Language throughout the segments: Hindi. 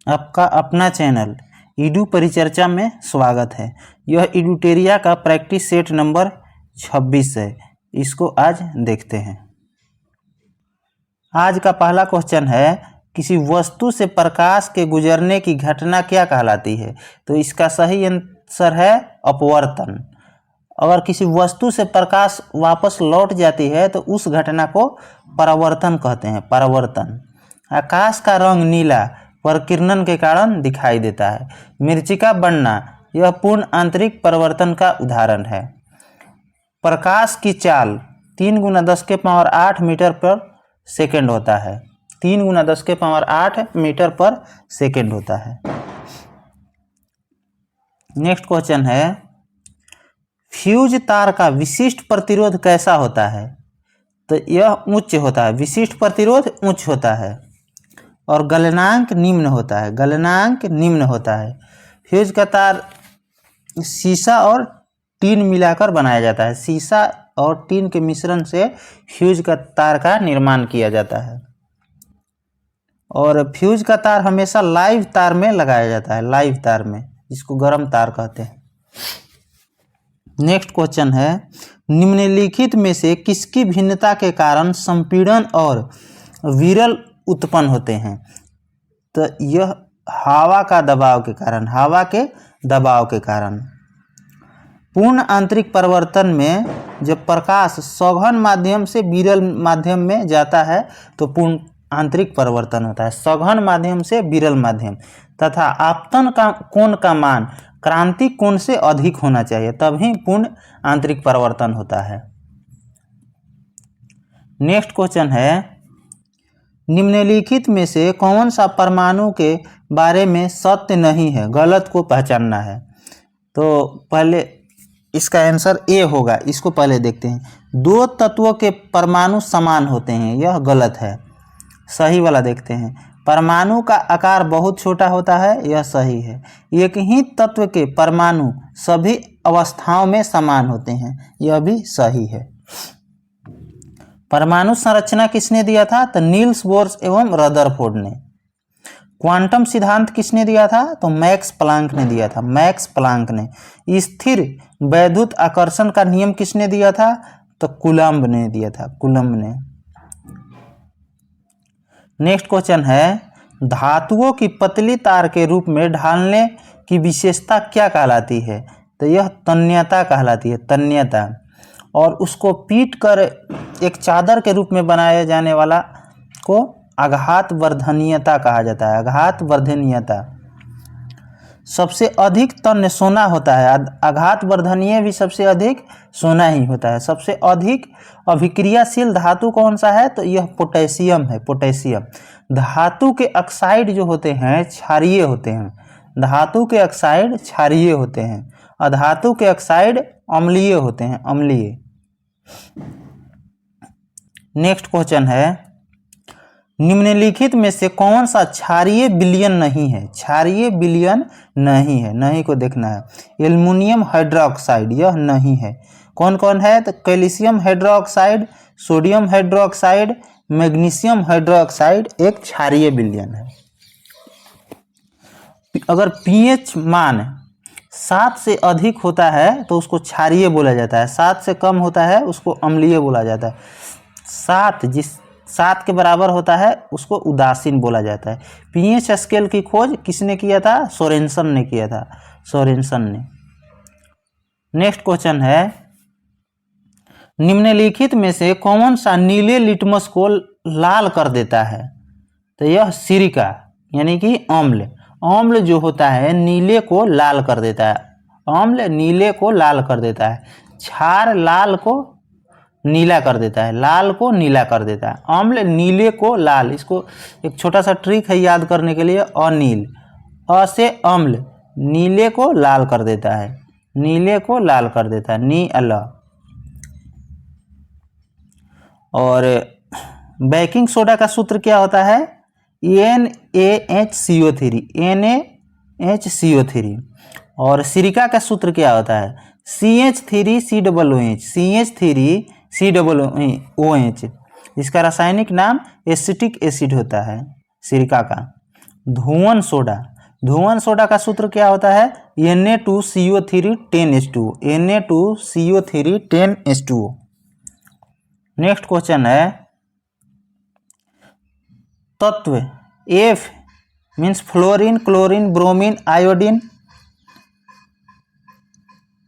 आपका अपना चैनल ईडू परिचर्चा में स्वागत है। यह ईडूटेरिया का प्रैक्टिस सेट नंबर 26 है। इसको आज देखते हैं। आज का पहला क्वेश्चन है, किसी वस्तु से प्रकाश के गुजरने की घटना क्या कहलाती है? तो इसका सही आंसर है अपवर्तन। अगर किसी वस्तु से प्रकाश वापस लौट जाती है तो उस घटना को परावर्तन कहते हैं। परावर्तन। आकाश का रंग नीला परिकिरण के कारण दिखाई देता है। मरीचिका बनना यह पूर्ण आंतरिक परिवर्तन का उदाहरण है। प्रकाश की चाल 3 × 10⁸ मीटर पर सेकेंड होता है। 3 × 10⁸ मीटर पर सेकेंड होता है। नेक्स्ट क्वेश्चन है, फ्यूज तार का विशिष्ट प्रतिरोध कैसा होता है? तो यह उच्च होता है। विशिष्ट प्रतिरोध उच्च होता है और गलनांक निम्न होता है। गलनांक निम्न होता है। फ्यूज का तार सीसा और टीन मिलाकर बनाया जाता है। सीसा और टीन के मिश्रण से फ्यूज का तार का निर्माण किया जाता है। और फ्यूज का तार हमेशा लाइव तार में लगाया जाता है। लाइव तार में, जिसको गर्म तार कहते हैं। नेक्स्ट क्वेश्चन है, निम्नलिखित में से किसकी भिन्नता के कारण संपीड़न और विरल उत्पन्न होते हैं? तो यह हवा का दबाव के कारण। हवा के दबाव के कारण। पूर्ण आंतरिक परिवर्तन में जब प्रकाश सघन माध्यम से विरल माध्यम में जाता है तो पूर्ण आंतरिक परिवर्तन होता है। सघन माध्यम से विरल माध्यम। तथा आपतन का कोण का मान क्रांतिक कोण से अधिक होना चाहिए, तभी पूर्ण आंतरिक परिवर्तन होता है। नेक्स्ट क्वेश्चन है, निम्नलिखित में से कौन सा परमाणु के बारे में सत्य नहीं है? गलत को पहचानना है। तो पहले इसका आंसर ए होगा। इसको पहले देखते हैं। 2 तत्वों के परमाणु समान होते हैं, यह गलत है। सही वाला देखते हैं। परमाणु का आकार बहुत छोटा होता है, यह सही है। एक ही तत्व के परमाणु सभी अवस्थाओं में समान होते हैं, यह भी सही है। परमाणु संरचना किसने दिया था? तो नील्स बोर्स एवं रदरफोर्ड ने। क्वांटम सिद्धांत किसने दिया था? तो मैक्स प्लांक ने दिया था। मैक्स प्लांक ने। स्थिर वैद्युत आकर्षण का नियम किसने दिया था? तो कूलम्ब ने दिया था। कूलम्ब ने। नेक्स्ट क्वेश्चन है, धातुओं की पतली तार के रूप में ढालने की विशेषता क्या कहलाती है? तो यह तन्यता कहलाती है। तन्यता। और उसको पीट कर एक चादर के रूप में बनाया जाने वाला को आघात वर्धनीयता कहा जाता है। आघात वर्धनीयता। सबसे अधिक तन्य सोना होता है। आघात वर्धनीय भी सबसे अधिक सोना ही होता है। सबसे अधिक अभिक्रियाशील धातु कौन सा है? तो यह पोटेशियम है। पोटेशियम। धातु के ऑक्साइड जो होते हैं क्षारीय होते हैं। धातु के ऑक्साइड क्षारीय होते हैं। अधातु के ऑक्साइड अम्लीय होते हैं। अम्लीय। नेक्स्ट क्वेश्चन है, निम्नलिखित में से कौन सा क्षारीय विलयन नहीं है? क्षारीय विलयन नहीं है। नहीं को देखना है। एल्युमिनियम हाइड्रोक्साइड, यह नहीं है। कौन कौन है? तो calcium hydroxide, sodium hydroxide, magnesium hydroxide एक क्षारीय विलयन है। अगर पीएच मान 7 से अधिक होता है तो उसको क्षारीय बोला जाता है। 7 से कम होता है उसको अम्लीय बोला जाता है। 7 के बराबर होता है उसको उदासीन बोला जाता है। पीएच स्केल की खोज किसने किया था? सोरेनसन ने किया था। सोरेनसन ने। नेक्स्ट क्वेश्चन है, निम्नलिखित में से कौन सा नीले लिटमस को लाल कर देता है? तो यह सिरिका यानी कि अम्ल। अम्ल जो होता है नीले को लाल कर देता है। अम्ल नीले को लाल कर देता है। क्षार लाल को नीला कर देता है। लाल को नीला कर देता है। अम्ल नीले को लाल। इसको एक छोटा सा ट्रिक है याद करने के लिए। अनील। अ से अम्ल नीले को लाल कर देता है। नीले को लाल कर देता है। नी अल। और बेकिंग सोडा का सूत्र क्या होता है? NaHCO3। NaHCO3। और सिरिका का सूत्र क्या होता है? CH3COOH। CH3COOH। इसका रासायनिक नाम एसिटिक एसिड होता है सिरिका का। धुआं सोडा। धुआं सोडा का सूत्र क्या होता है? Na2CO3 10H2O, Na2CO3 10H2O। Next question है तत्व F means fluorine, chlorine, bromine, iodine,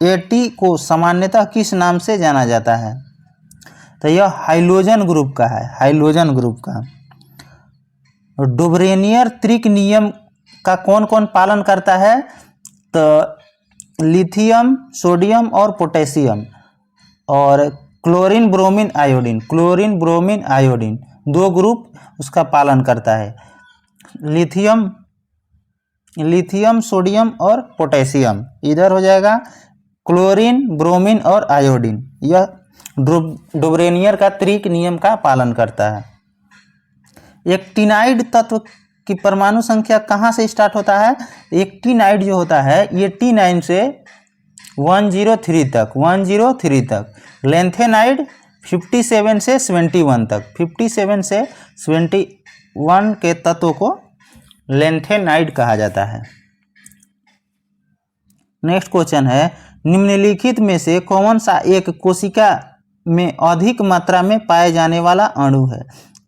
At को सामान्यतः किस नाम से जाना जाता है? तो यह हाइलोजन ग्रुप का है, हाइलोजन ग्रुप का। डोब्रेनियर त्रिक नियम का कौन कौन पालन करता है? तो लिथियम, सोडियम और पोटेशियम, और chlorine, bromine, iodine, chlorine, bromine, iodine, दो ग्रुप उसका पालन करता है। लिथियम, सोडियम और पोटेशियम। इधर हो जाएगा क्लोरीन, ब्रोमीन और आयोडीन। यह डोब्रेनियर का त्रिक नियम का पालन करता है। एक्टिनाइड तत्व की परमाणु संख्या कहाँ से स्टार्ट होता है? एक्टिनाइड जो होता है 89 से 103 तक, 103 तक। लेंथेनाइड 57 से 71 तक, 57 से 71 के तत्वों को लेंथेनाइड कहा जाता है। नेक्स्ट क्वेश्चन है निम्नलिखित में से कौन सा एक कोशिका में अधिक मात्रा में पाए जाने वाला अणु है?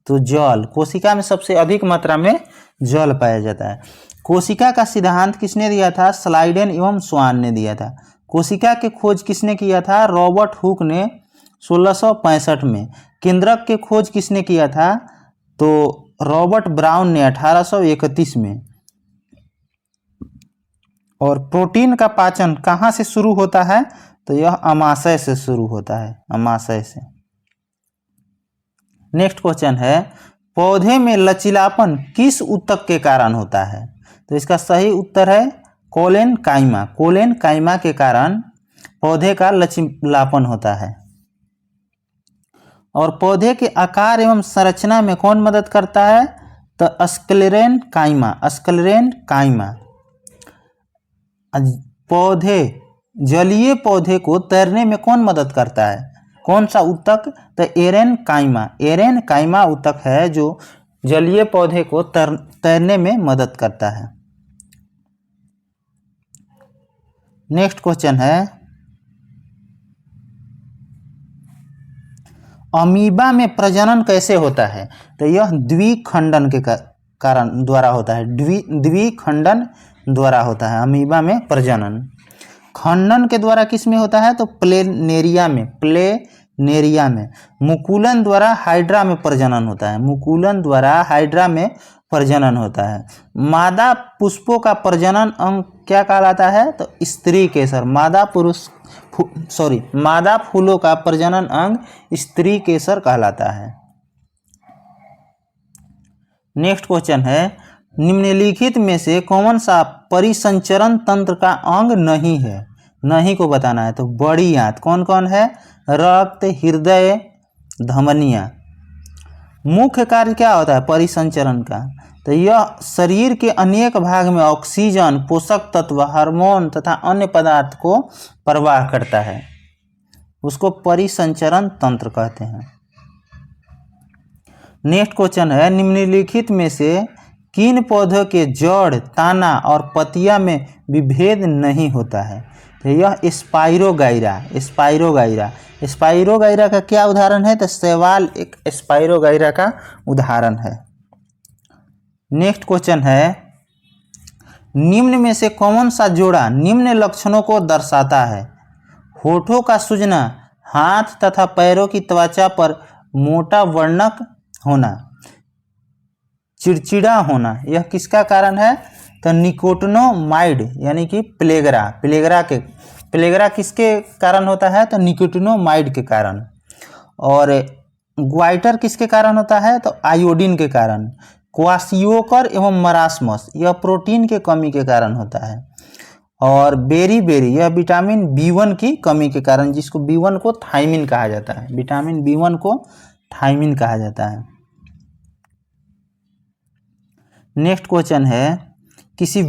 तो जल। कोशिका में सबसे अधिक मात्रा में जल पाया जाता है। कोशिका का सिद्धांत किसने दिया था? स्लाइडेन एवं स्वान ने दिया था। कोशिका की खोज किसने किया था? रॉबर्ट हुक ने 1665 में। केंद्रक की खोज किसने किया था? तो रॉबर्ट ब्राउन ने 1831 में। और प्रोटीन का पाचन कहाँ से शुरू होता है? तो यह अमाशय से शुरू होता है, अमाशय से। नेक्स्ट क्वेश्चन है पौधे में लचीलापन किस ऊतक के कारण होता है? तो इसका सही उत्तर है कोलेनकाइमा। कोलेनकाइमा के कारण पौधे का लचीलापन होता है। और पौधे के आकार एवं संरचना में कौन मदद करता है? तो स्क्लेरेनकाइमा, स्क्लेरेनकाइमा। पौधे, जलीय पौधे को तैरने में कौन मदद करता है? कौन सा ऊतक? तो एरेनकाइमा। एरेनकाइमा ऊतक है जो जलीय पौधे को तैरने में मदद करता है। नेक्स्ट क्वेश्चन है अमीबा में प्रजनन कैसे होता है? तो यह द्विखंडन के कारण द्वारा होता है, द्विखंडन द्वारा होता है अमीबा में प्रजनन। खंडन के द्वारा किस में होता है? तो प्लेनेरिया में, प्लेनेरिया में। मुकुलन द्वारा हाइड्रा में प्रजनन होता है, मुकुलन द्वारा हाइड्रा में प्रजनन होता है। मादा पुष्पों का प्रजनन अंग क्या कहलाता है? तो स्त्री केसर। मादा फूलों का प्रजनन अंग स्त्री केसर कहलाता है। नेक्स्ट क्वेश्चन है निम्नलिखित में से कौन सा परिसंचरण तंत्र का अंग नहीं है? नहीं को बताना है। तो बड़ी आंत। कौन कौन है? रक्त, हृदय, धमनियाँ। मुख्य कार्य क्या होता है परिसंचरण का? तो यह शरीर के अनेक भाग में ऑक्सीजन, पोषक तत्व, हार्मोन तथा अन्य पदार्थ को प्रवाह करता है, उसको परिसंचरण तंत्र कहते हैं। नेक्स्ट क्वेश्चन है निम्नलिखित में से किन पौधों के जड़, तना और पतिया में विभेद नहीं होता है? तो यह स्पाइरोगाइरा। स्पाइरोगाइरा, स्पाइरोगाइरा का क्या उदाहरण है? तो शैवाल एक स्पाइरोगाइरा का उदाहरण है। नेक्स्ट क्वेश्चन है निम्न में से कौन सा जोड़ा निम्न लक्षणों को दर्शाता है? होठों का सूजना, हाथ तथा पैरों की त्वचा पर मोटा वर्णक होना, चिड़चिड़ा होना, यह किसका कारण है? तो निकोटिनोमाइड यानी कि प्लेगरा किसके कारण होता है? तो निकोटिनोमाइड के कारण। और ग्वाइटर किसके कारण होता है? तो आयोडीन के कारण। क्वाशियोकर एवं मरासमस यह प्रोटीन के कमी के कारण होता है। और बेरी यह विटामिन B1 की कमी के कारण, जिसको B1 को थायमिन कहा जाता है, विटामिन B1 को थायमिन कहा जाता है। नेक्स्ट क्वेश्चन है किसी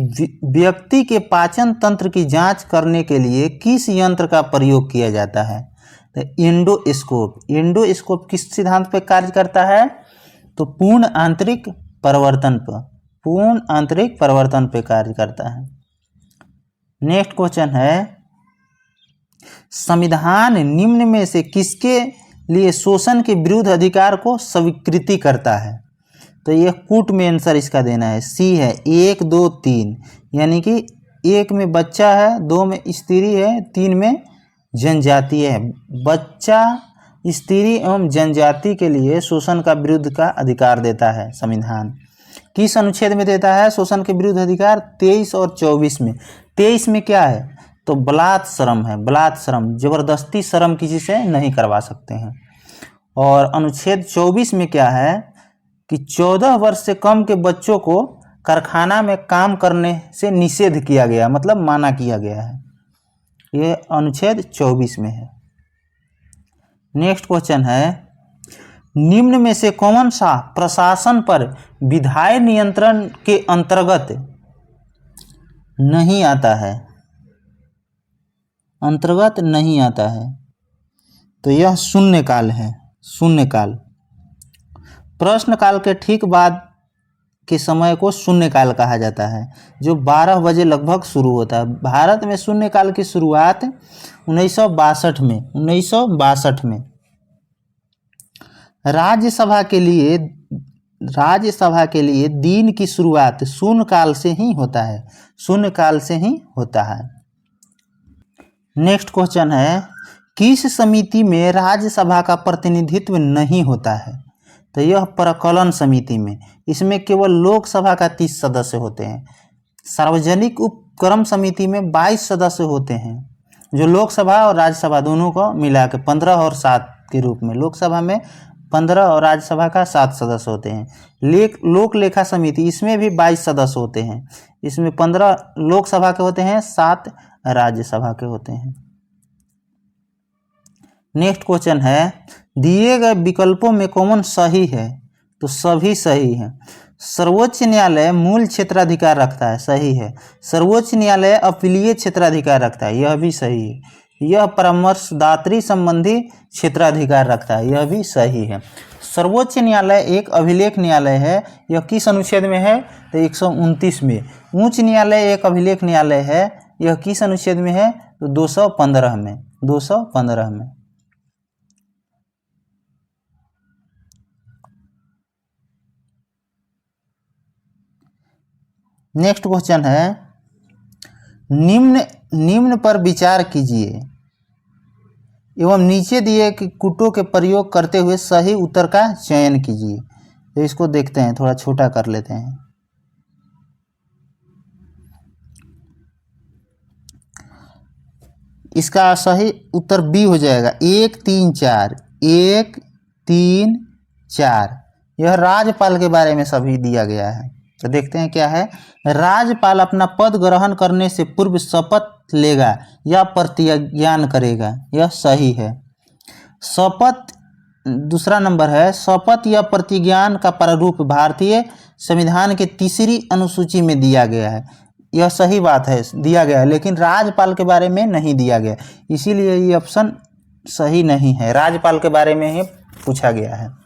व्यक्ति के पाचन तंत्र की जांच करने के लिए किस यंत्र का प्रयोग किया जाता है? तो एंडोस्कोप। एंडोस्कोप किस सिद्धांत पर कार्य करता है? तो पूर्ण आंतरिक परिवर्तन पर, पूर्ण आंतरिक परिवर्तन पे कार्य करता है। नेक्स्ट क्वेश्चन है, संविधान निम्न में से किसके लिए शोषण के विरुद्ध अधिकार को स्वीकृति करता है? तो यह कूट में आंसर इसका देना है। सी है 1 2 3, यानी कि 1 में बच्चा है, 2 में स्त्री है, 3 में जनजाति है। बच्चा, स्त्री एवं जनजाति के लिए शोषण का विरुद्ध का अधिकार देता है संविधान। किस अनुच्छेद में देता है शोषण के विरुद्ध अधिकार? 23 और 24 में। 23 में क्या है? तो बलात् श्रम है, बलात् श्रम, जबरदस्ती श्रम किसी से नहीं करवा सकते हैं। और अनुच्छेद 24 में क्या है कि 14 वर्ष से कम के बच्चों को कारखाना में काम करने से निषेध किया गया, मतलब माना किया गया है। ये अनुच्छेद 24 में है। नेक्स्ट क्वेश्चन है, निम्न में से कौन सा प्रशासन पर विधायी नियंत्रण के अंतर्गत नहीं आता है? अंतर्गत नहीं आता है, तो यह शून्यकाल है। शून्यकाल, प्रश्नकाल के ठीक बाद के समय को शून्यकाल कहा जाता है, जो 12 बजे लगभग शुरू होता है। भारत में शून्यकाल की शुरुआत 1962 में राज्यसभा के लिए दिन की शुरुआत शून्यकाल से ही होता है। शून्यकाल से ही होता है। नेक्स्ट क्वेश्चन है, किस समिति में राज्यसभा का प्रतिनिधित्व नहीं होता है? तो यह प्रकलन समिति में। इसमें केवल लोकसभा का 30 सदस्य होते हैं। सार्वजनिक उपक्रम समिति में 22 सदस्य होते हैं, जो लोकसभा और राज्यसभा दोनों को मिला के 15 और 7 के रूप में। लोकसभा में 15 और राज्यसभा का 7 सदस्य होते हैं। लोक लेखा समिति, इसमें भी 22 सदस्य होते हैं। इसमें 15 लोकसभा के होते हैं, 7 राज्यसभा के होते हैं। नेक्स्ट क्वेश्चन है, दिए गए विकल्पों में कौन सही है? तो सभी सही है। सर्वोच्च न्यायालय मूल क्षेत्राधिकार रखता है, सही है। सर्वोच्च न्यायालय अपीलीय क्षेत्राधिकार रखता है, यह भी सही है। यह परामर्शदात्री संबंधी क्षेत्राधिकार रखता है, यह भी सही है। सर्वोच्च न्यायालय एक अभिलेख न्यायालय है। यह किस अनुच्छेद में है? तो 129 में। उच्च न्यायालय एक अभिलेख न्यायालय है। यह किस अनुच्छेद में है? तो 215 में। 215 में। नेक्स्ट क्वेश्चन है, निम्न पर विचार कीजिए एवं नीचे दिए कूटों के प्रयोग करते हुए सही उत्तर का चयन कीजिए। तो इसको देखते हैं, थोड़ा छोटा कर लेते हैं। इसका सही उत्तर बी हो जाएगा, 1 3 4। 1 3 4। यह राज्यपाल के बारे में सभी दिया गया है। तो देखते हैं क्या है। राज्यपाल अपना पद ग्रहण करने से पूर्व शपथ लेगा या प्रतिज्ञान करेगा, यह सही है। शपथ, दूसरा नंबर है, शपथ या प्रतिज्ञान का प्रारूप भारतीय संविधान के 3री अनुसूची में दिया गया है, यह सही बात है, दिया गया है। लेकिन राज्यपाल के बारे में नहीं दिया गया, इसीलिए ये ऑप्शन सही नहीं है। राज्यपाल के बारे में ही पूछा गया है।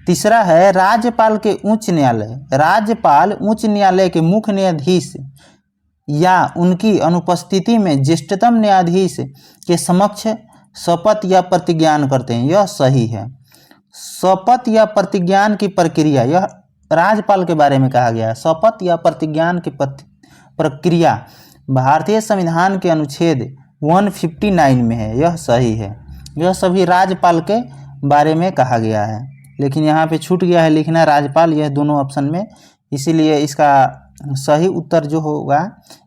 तीसरा है, राज्यपाल के उच्च न्यायालय। राज्यपाल उच्च न्यायालय के मुख्य न्यायाधीश या उनकी अनुपस्थिति में ज्येष्ठतम न्यायाधीश के समक्ष शपथ या प्रतिज्ञान करते हैं, यह सही है। शपथ या प्रतिज्ञान की प्रक्रिया, यह राज्यपाल के बारे में कहा गया है। शपथ या प्रतिज्ञान की प्रक्रिया भारतीय संविधान के अनुच्छेद 159 में है, यह सही है। यह सभी राज्यपाल के बारे में कहा गया है, लेकिन यहाँ पे छूट गया है लिखना राज्यपाल, यह दोनों ऑप्शन में। इसीलिए इसका सही उत्तर जो होगा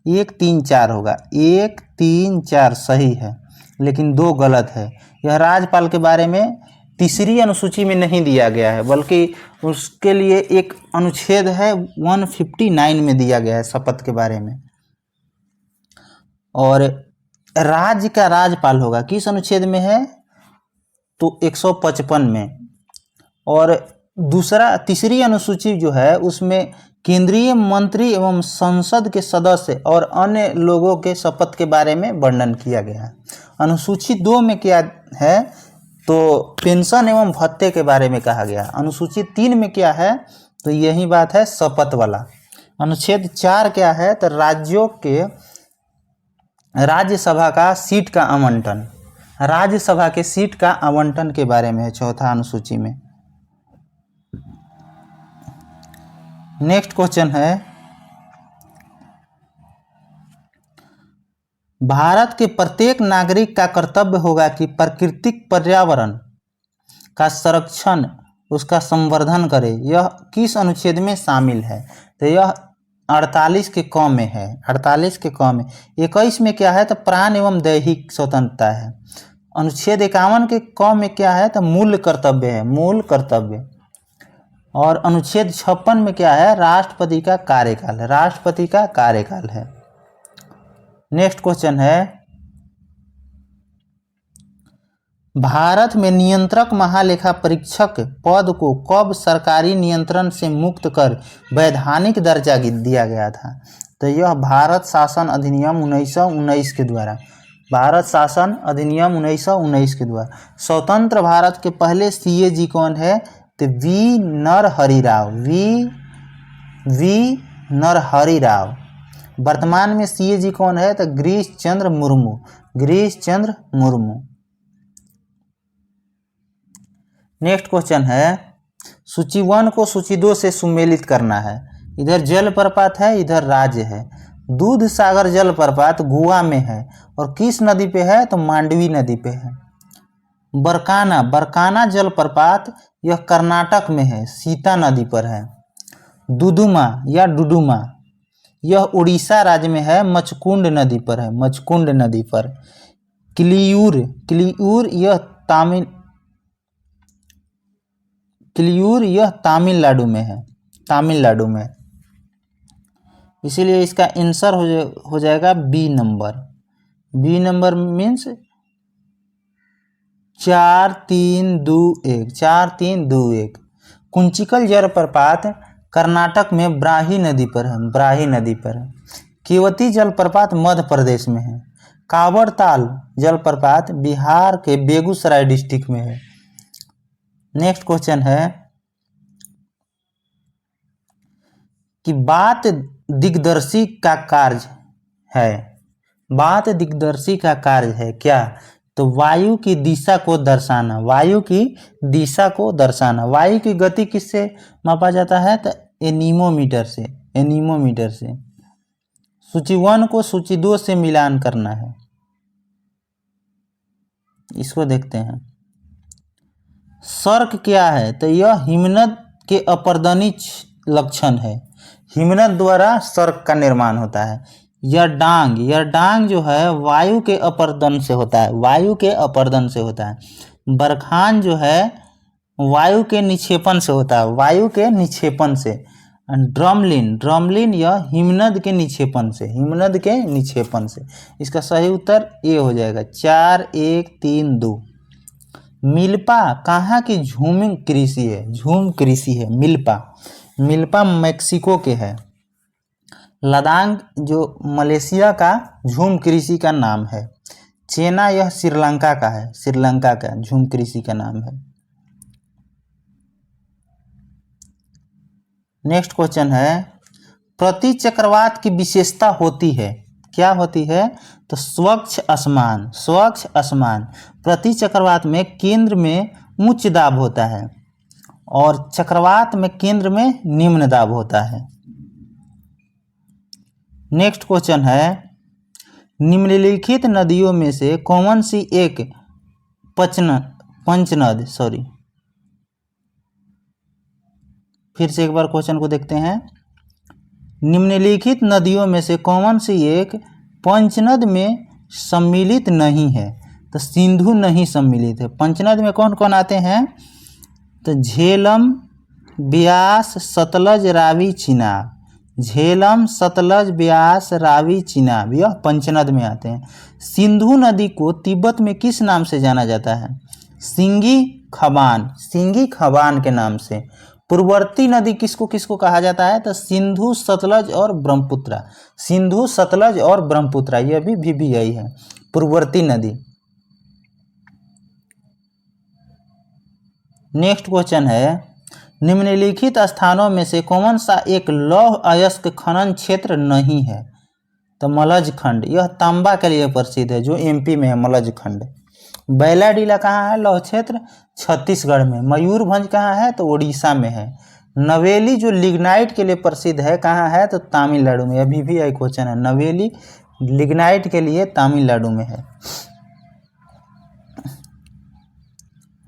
1 3 4 होगा। 1 3 4 सही है, लेकिन 2 गलत है। यह राज्यपाल के बारे में 3री अनुसूची में नहीं दिया गया है, बल्कि उसके लिए एक अनुच्छेद है 159 में दिया गया है शपथ के बारे में। और राज्य का राज्यपाल होगा किस अनुच्छेद में है? तो 155 में। और दूसरा 3री अनुसूची जो है उसमें केंद्रीय मंत्री एवं संसद के सदस्य और अन्य लोगों के शपथ के बारे में वर्णन किया गया है। अनुसूची 2 में क्या है? तो पेंशन एवं भत्ते के बारे में कहा गया। अनुसूची 3 में क्या है? तो यही बात है, शपथ वाला। अनुच्छेद 4 क्या है? तो राज्यों के राज्यसभा का सीट का आवंटन, राज्यसभा के सीट का आवंटन के बारे में है चौथा अनुसूची में। नेक्स्ट क्वेश्चन है, भारत के प्रत्येक नागरिक का कर्तव्य होगा कि प्राकृतिक पर्यावरण का संरक्षण, उसका संवर्धन करे। यह किस अनुच्छेद में शामिल है? तो यह 48 के क में है। 48 के क में। 21 में क्या है? तो प्राण एवं दैहिक स्वतंत्रता है। अनुच्छेद 51 के क में क्या है? तो मूल कर्तव्य है, मूल कर्तव्य। और अनुच्छेद 56 में क्या है? राष्ट्रपति का कार्यकाल है, राष्ट्रपति का कार्यकाल है। नेक्स्ट क्वेश्चन है, भारत में नियंत्रक महालेखा परीक्षक पद को कब सरकारी नियंत्रण से मुक्त कर वैधानिक दर्जा दिया गया था? तो यह भारत शासन अधिनियम 1919 के द्वारा, भारत शासन अधिनियम 1919 के द्वारा। स्वतंत्र भारत के पहले सीएजी कौन है? तो वी नरहरि राव, वी नरहरि राव। वर्तमान में सीएजी कौन है? तो गिरीश चंद्र मुर्मू, गिरीश चंद्र मुर्मू। नेक्स्ट क्वेश्चन है, सूची 1 को सूची 2 से सुमेलित करना है। इधर जलप्रपात है, इधर राज्य है। दूध सागर जलप्रपात गोवा में है और किस नदी पे है? तो मांडवी नदी पे है। बरकाना, बरकाना जलप्रपात यह कर्नाटक में है, सीता नदी पर है। दुदुमा या डुडुमा यह उड़ीसा राज्य में है, मचकुंड नदी पर है, मचकुंड नदी पर। किलियूर, किलियूर यह तमिलनाडु में है, तमिलनाडु में। इसीलिए इसका आंसर हो जाएगा B number. B number means 4 3 2 1, 4 3 2 1। Kunchikal जलप्रपात कर्नाटक में ब्राही नदी पर है, ब्राही नदी पर है। केवती जलप्रपात मध्य प्रदेश में है। कांवड़ताल जलप्रपात बिहार के बेगूसराय डिस्ट्रिक्ट में है। नेक्स्ट क्वेश्चन है कि बात दिग्दर्शी का कार्य है, बात दिग्दर्शी का कार्य है क्या? तो वायु की दिशा को दर्शाना, वायु की दिशा को दर्शाना। वायु की गति किससे मापा जाता है? तो एनीमोमीटर से, एनीमोमीटर से। सूची 1 को सूची 2 से मिलान करना है। इसको देखते हैं। सर्क क्या है? तो यह हिमनद के अपर्दनी लक्षण है। हिमनद द्वारा सर्क का निर्माण होता है। यह डांग जो है वायु के अपर्दन से होता है, वायु के अपर्दन से होता है। बरखान जो है वायु के निक्षेपण से होता है, वायु के निक्षेपण से। ड्रमलिन, ड्रमलिन यह हिमनद के निक्षेपण से, हिमनद के निक्षेपण से। इसका सही उत्तर ए हो जाएगा, 4 1 3 2। मिल्पा कहाँ की झूम कृषि है? झूम कृषि है मिल्पा, मिल्पा मैक्सिको के है। लदांग जो मलेशिया का झूम कृषि का नाम है। चेना यह श्रीलंका का है, श्रीलंका का झूम कृषि का नाम है। नेक्स्ट क्वेश्चन है, प्रति चक्रवात की विशेषता होती है, क्या होती है? तो स्वच्छ आसमान, स्वच्छ आसमान। प्रति चक्रवात में केंद्र में उच्च दाब होता है और चक्रवात में केंद्र में निम्न दाब होता है। नेक्स्ट क्वेश्चन है, निम्नलिखित नदियों में से कौन सी एक पंचनद, फिर से एक बार क्वेश्चन को देखते हैं। निम्नलिखित नदियों में से कौन सी एक पंचनद में सम्मिलित नहीं है? तो सिंधु नहीं सम्मिलित है। पंचनद में कौन कौन आते हैं? तो झेलम, ब्यास, सतलज, रावी, चिनाब। झेलम, सतलज, ब्यास, रावी, चिनाब यह पंचनद में आते हैं। सिंधु नदी को तिब्बत में किस नाम से जाना जाता है? सिंगी खबान, सिंगी खबान के नाम से। पूर्ववर्ती नदी किसको किसको कहा जाता है? तो सिंधु, सतलज और ब्रह्मपुत्रा, सिंधु, सतलज और ब्रह्मपुत्रा, यह भी यही है पूर्ववर्ती नदी। नेक्स्ट क्वेश्चन है, निम्नलिखित स्थानों में से कौन सा एक लौह अयस्क खनन क्षेत्र नहीं है? तो मलज खंड, यह तांबा के लिए प्रसिद्ध है, जो एमपी में है मलज खंड। बैलाडीला कहाँ है लौह क्षेत्र? छत्तीसगढ़ में। मयूरभंज कहाँ है? तो उड़ीसा में है। नवेली जो लिग्नाइट के लिए प्रसिद्ध है कहाँ है? तो तमिलनाडु में। अभी भी एक क्वेश्चन है, नवेली लिग्नाइट के लिए तमिलनाडु में है।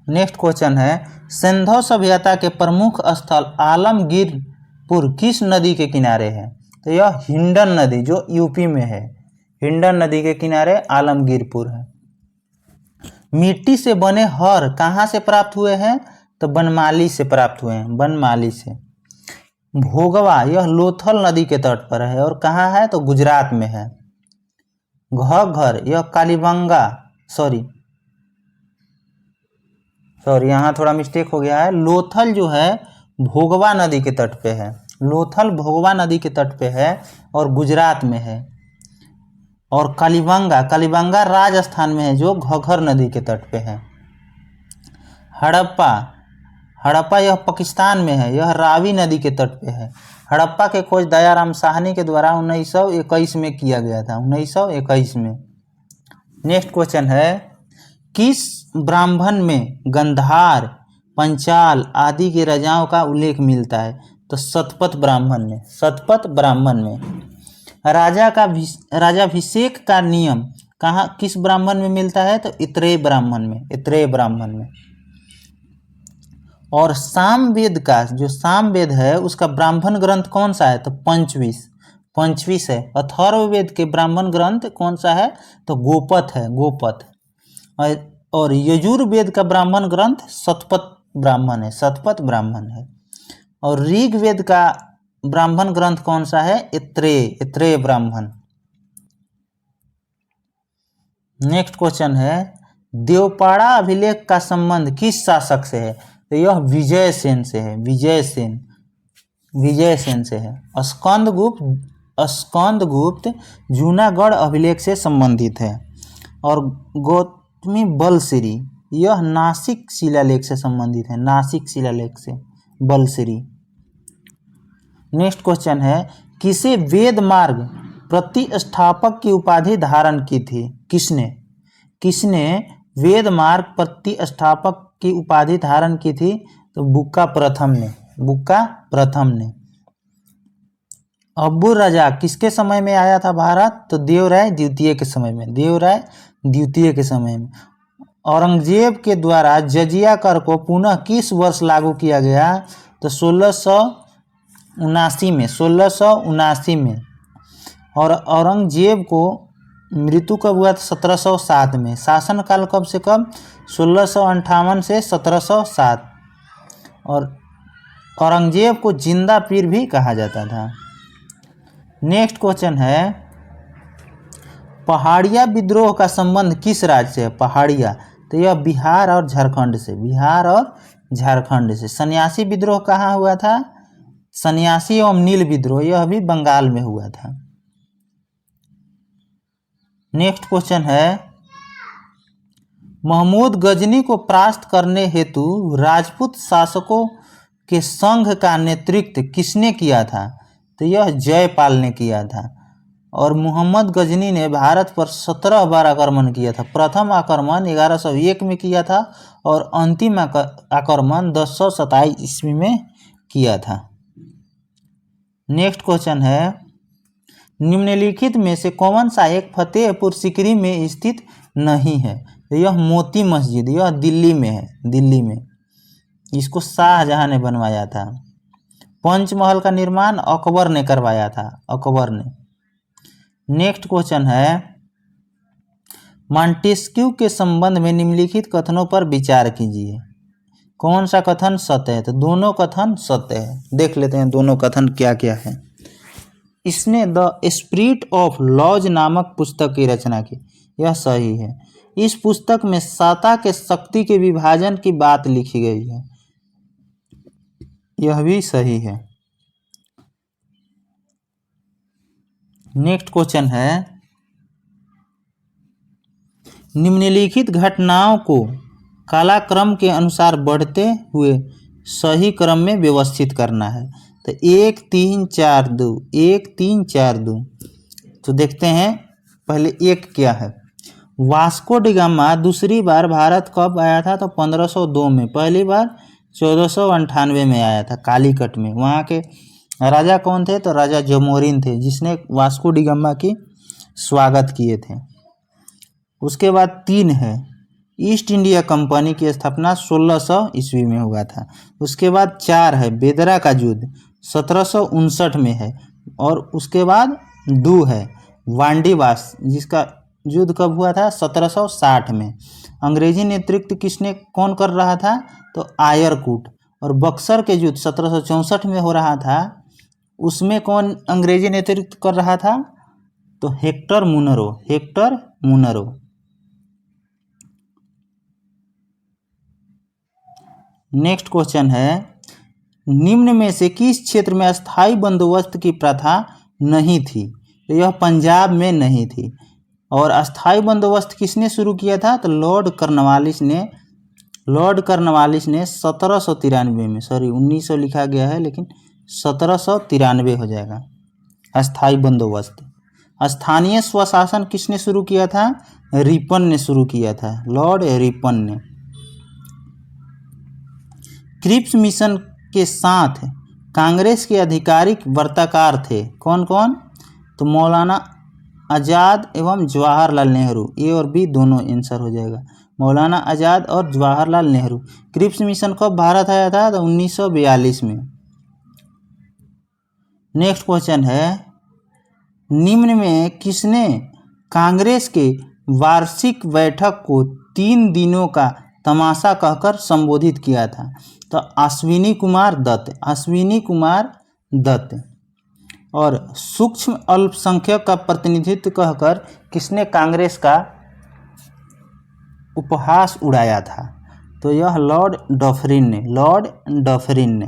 नेक्स्ट क्वेश्चन है, सिंधु सभ्यता के प्रमुख स्थल आलमगीरपुर किस नदी के किनारे है? तो यह हिंडन नदी, जो यूपी में है, हिंडन नदी के किनारे आलमगीरपुर है। मिट्टी से बने हर कहाँ से प्राप्त हुए हैं? तो बनमाली से प्राप्त हुए हैं, बनमाली से। भोगवा, यह लोथल नदी के तट पर है और कहाँ है? तो गुजरात में है। घग्घर, यह कालीबंगा यहाँ थोड़ा मिस्टेक हो गया है। लोथल जो है भोगवा नदी के तट पे है, लोथल भोगवा नदी के तट पे है और गुजरात में है। और कालीबंगा राजस्थान में है, जो घग्घर नदी के तट पे है। हड़प्पा यह पाकिस्तान में है, यह रावी नदी के तट पे है। हड़प्पा के खोज दयाराम साहनी के द्वारा 1921 में किया गया था, 1921 में। नेक्स्ट क्वेश्चन है, किस ब्राह्मण में गंधार, पंचाल आदि के राजाओं का उल्लेख मिलता है? तो शतपथ ब्राह्मण में। राजाभिषेक का नियम किस ब्राह्मण में मिलता है? तो इत्रेय ब्राह्मण में। और सामवेद है उसका ब्राह्मण ग्रंथ कौन सा है? तो पंचविश है। अथर्ववेद के ब्राह्मण ग्रंथ कौन सा है? तो गोपथ। और यजुर्वेद का ब्राह्मण ग्रंथ शतपथ ब्राह्मण है। और ऋग्वेद का ब्राह्मण ग्रंथ कौन सा है? इत्रेय ब्राह्मण। नेक्स्ट क्वेश्चन है, देवपाड़ा अभिलेख का संबंध किस शासक से है? तो यह विजयसेन से है। स्कंदगुप्त जूनागढ़ अभिलेख से संबंधित है। और गौतमी बलश्री, यह नासिक शिलालेख से संबंधित है, बलश्री। नेक्स्ट क्वेश्चन है, किसे वेद मार्ग प्रतिष्ठापक की उपाधि धारण की थी? किसने वेद मार्ग प्रतिष्ठापक की उपाधि धारण की थी? तो बुक्का प्रथम ने। अब्बुर रजा किसके समय में आया था भारत? तो देवराय द्वितीय के समय में। औरंगजेब के द्वारा जजिया कर को पुनः किस वर्ष लागू किया गया? तो 1679 में। और औरंगजेब को मृत्यु कब हुआ? 1707 में। शासनकाल कब से कब? 1658 से 1707। और औरंगजेब को जिंदा पीर भी कहा जाता था। नेक्स्ट क्वेश्चन है, पहाड़िया विद्रोह का संबंध किस राज्य से है? पहाड़िया, तो यह बिहार और झारखंड से। सन्यासी विद्रोह कहाँ हुआ था? सन्यासी एवं नील विद्रोह, यह भी बंगाल में हुआ था। नेक्स्ट क्वेश्चन है, महमूद गजनी को परास्त करने हेतु राजपूत शासकों के संघ का नेतृत्व किसने किया था? तो यह जयपाल ने किया था। और मोहम्मद गजनी ने भारत पर 17 बार आक्रमण किया था। प्रथम आक्रमण 1101 में किया था और अंतिम आक्रमण 1027 ईस्वी में किया था। नेक्स्ट क्वेश्चन है, निम्नलिखित में से कौन सा एक फतेहपुर सीकरी में स्थित नहीं है? तो यह मोती मस्जिद, यह दिल्ली में है, इसको शाहजहां ने बनवाया था। पंचमहल का निर्माण अकबर ने करवाया था, नेक्स्ट क्वेश्चन है, मॉन्टेस्क्यू के संबंध में निम्नलिखित कथनों पर विचार कीजिए। कौन सा कथन सत्य है? तो दोनों कथन सत्य है। देख लेते हैं दोनों कथन क्या क्या है। इसने द स्पिरिट ऑफ लॉज नामक पुस्तक की रचना की, यह सही है। इस पुस्तक में सत्ता के शक्ति के विभाजन की बात लिखी गई है, यह भी सही है। नेक्स्ट क्वेश्चन है, निम्नलिखित घटनाओं को कालक्रम के अनुसार बढ़ते हुए सही क्रम में व्यवस्थित करना है। तो 1 3 4 2, 1 3 4 2। तो देखते हैं पहले एक क्या है। वास्को डी गामा दूसरी बार भारत कब आया था? तो 1502 में। पहली बार 1498 में आया था, कालीकट में। वहाँ के राजा कौन थे? तो राजा जमोरिन थे, जिसने वास्को डी गामा की स्वागत किए थे। उसके बाद 3 है, ईस्ट इंडिया कंपनी की स्थापना 1600 ईस्वी में हुआ था। उसके बाद 4 है, बेदरा का युद्ध 1759 में है। और उसके बाद 2 है, वांडीवास, जिसका युद्ध कब हुआ था? 1760 में। अंग्रेजी नेतृत्व कौन कर रहा था? तो आयरकूट। और बक्सर के युद्ध 1764 में हो रहा था, उसमें कौन अंग्रेजी नेतृत्व कर रहा था? तो Hector Munro, Hector Munro. Next question है, निम्न में से किस क्षेत्र में अस्थाई बंदोबस्त की प्रथा नहीं थी? तो यह पंजाब में नहीं थी। और अस्थाई बंदोबस्त किसने शुरू किया था? तो लॉर्ड कॉर्नवालिस ने 1793 में, सॉरी 1900 लिखा गया है, लेकिन 1793 हो जाएगा। अस्थाई बंदोबस्त। स्थानीय स्वशासन किसने शुरू किया था? रिपन ने शुरू किया था, लॉर्ड रिपन ने। क्रिप्स मिशन के साथ कांग्रेस के आधिकारिक वार्ताकार थे कौन कौन? तो मौलाना आज़ाद एवं जवाहरलाल नेहरू। ए और बी दोनों आंसर हो जाएगा, मौलाना आज़ाद और जवाहरलाल नेहरू। क्रिप्स मिशन कब भारत आया था? तो 1942 में। नेक्स्ट क्वेश्चन है, निम्न में किसने कांग्रेस के वार्षिक बैठक को 3 दिनों का तमाशा कहकर संबोधित किया था? तो अश्विनी कुमार दत्त, अश्विनी कुमार दत्त। और सूक्ष्म अल्पसंख्यक का प्रतिनिधित्व कहकर किसने कांग्रेस का उपहास उड़ाया था? तो यह लॉर्ड डफरिन ने, लॉर्ड डफरिन ने।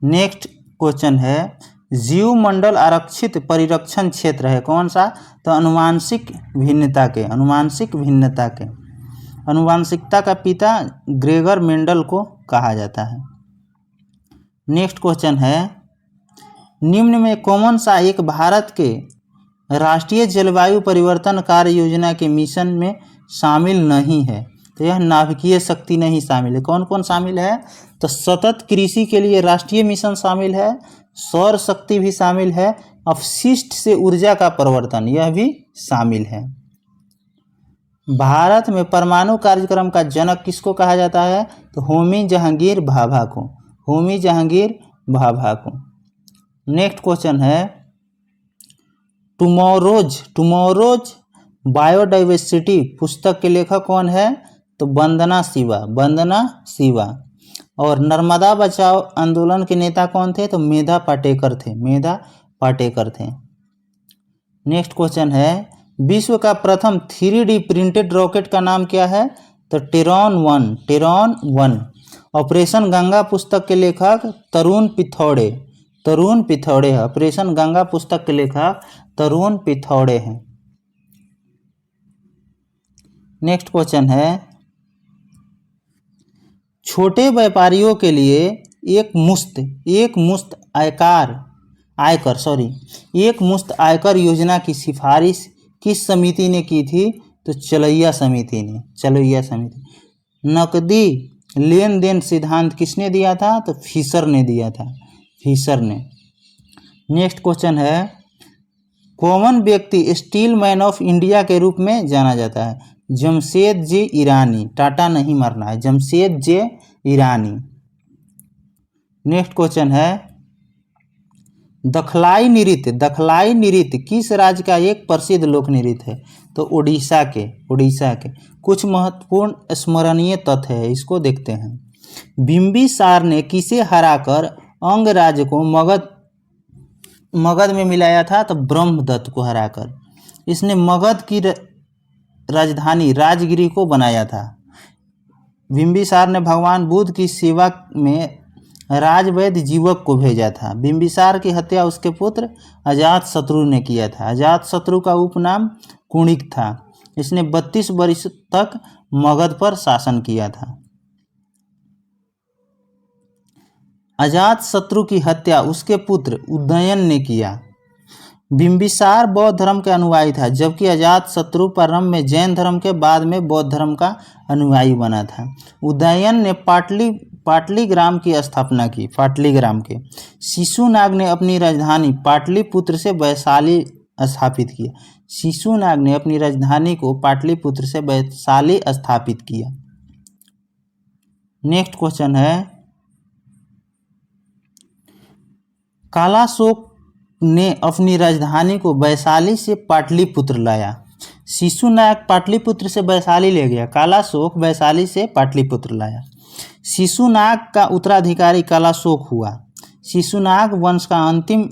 नेक्स्ट क्वेश्चन है, जीवमंडल आरक्षित परिरक्षण क्षेत्र है कौन सा? तो अनुवांशिक भिन्नता के, अनुवांशिक भिन्नता के। अनुवांशिकता का पिता ग्रेगर मेंडल को कहा जाता है। नेक्स्ट क्वेश्चन है, निम्न में कौन सा एक भारत के राष्ट्रीय जलवायु परिवर्तन कार्य योजना के मिशन में शामिल नहीं है? तो यह नाभिकीय शक्ति नहीं शामिल है। कौन कौन शामिल है? तो सतत कृषि के लिए राष्ट्रीय मिशन शामिल है, सौर शक्ति भी शामिल है, अपशिष्ट से ऊर्जा का परिवर्तन यह भी शामिल है। भारत में परमाणु कार्यक्रम का जनक किसको कहा जाता है? तो होमी जहांगीर भाभा को, होमी जहांगीर भाभा को। नेक्स्ट क्वेश्चन है, टुमारोज बायोडाइवर्सिटी पुस्तक के लेखक कौन है? तो वंदना शिवा, वंदना शिवा। और नर्मदा बचाओ आंदोलन के नेता कौन थे? तो मेधा पाटेकर थे, मेधा पाटेकर थे। नेक्स्ट क्वेश्चन है, विश्व का प्रथम 3D प्रिंटेड रॉकेट का नाम क्या है? तो टेरॉन 1, टेरॉन 1। ऑपरेशन गंगा पुस्तक के लेखक तरुण पिथौड़े, तरुण पिथौड़े है। ऑपरेशन गंगा पुस्तक के लेखक तरुण पिथौड़े हैं। नेक्स्ट क्वेश्चन है, छोटे व्यापारियों के लिए एक मुश्त आयकर योजना की सिफारिश किस समिति ने की थी? तो चलैया समिति ने, चलैया समिति। नकदी लेन देन सिद्धांत किसने दिया था? तो फिशर ने दिया था, फिशर ने। नेक्स्ट क्वेश्चन है, कौन व्यक्ति स्टील मैन ऑफ इंडिया के रूप में जाना जाता है? जमशेद जे ईरानी, टाटा नहीं मारना है, जमशेद जे ईरानी। नेक्स्ट क्वेश्चन है, दखलाई नृत्य किस राज्य का एक प्रसिद्ध लोक नृत्य है? तो उड़ीसा के, उड़ीसा के। कुछ महत्वपूर्ण स्मरणीय तथ्य है, इसको देखते हैं। बिंबिसार ने किसे हराकर अंगराज्य को मगध में मिलाया था? तो ब्रह्मदत्त को हराकर। इसने मगध की राजधानी राजगिरी को बनाया था। बिंबिसार ने भगवान बुद्ध की सेवा में राजवैद्य जीवक को भेजा था। बिंबिसार की हत्या उसके पुत्र अजातशत्रु ने किया था। अजातशत्रु का उपनाम कुणिक था। इसने 32 वर्ष तक मगध पर शासन किया था। अजातशत्रु की हत्या उसके पुत्र उदयन ने किया। बिंबिसार बौद्ध धर्म के अनुयायी था, जबकि अजातशत्रु प्रारंभ में जैन धर्म के बाद में बौद्ध धर्म का अनुयायी बना था। उदयन ने पाटलिग्राम की स्थापना की। पाटलिग्राम के शिशुनाग ने अपनी राजधानी पाटलिपुत्र से वैशाली स्थापित किया। शिशुनाग ने अपनी राजधानी को पाटलिपुत्र से वैशाली स्थापित किया। नेक्स्ट क्वेश्चन है, कालाशोक ने अपनी राजधानी को वैशाली से पाटलिपुत्र लाया। शिशुनाग पाटलिपुत्र से वैशाली ले गया, कालाशोक वैशाली से पाटलिपुत्र लाया। शिशुनाग का उत्तराधिकारी कालाशोक हुआ। शिशुनाग वंश का अंतिम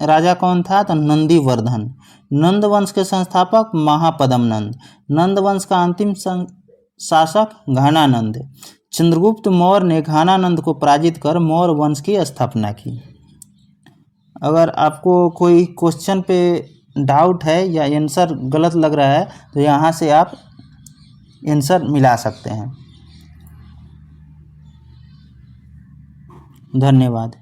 राजा कौन था? तो नंदीवर्धन। नंद वंश के संस्थापक महापद्म नंद। नंद वंश का अंतिम शासक घनानंद। चंद्रगुप्त मौर्य ने घनानंद को पराजित कर मौर्य वंश की स्थापना की। अगर आपको कोई क्वेश्चन पे डाउट है या आंसर गलत लग रहा है तो यहाँ से आप आंसर मिला सकते हैं। धन्यवाद।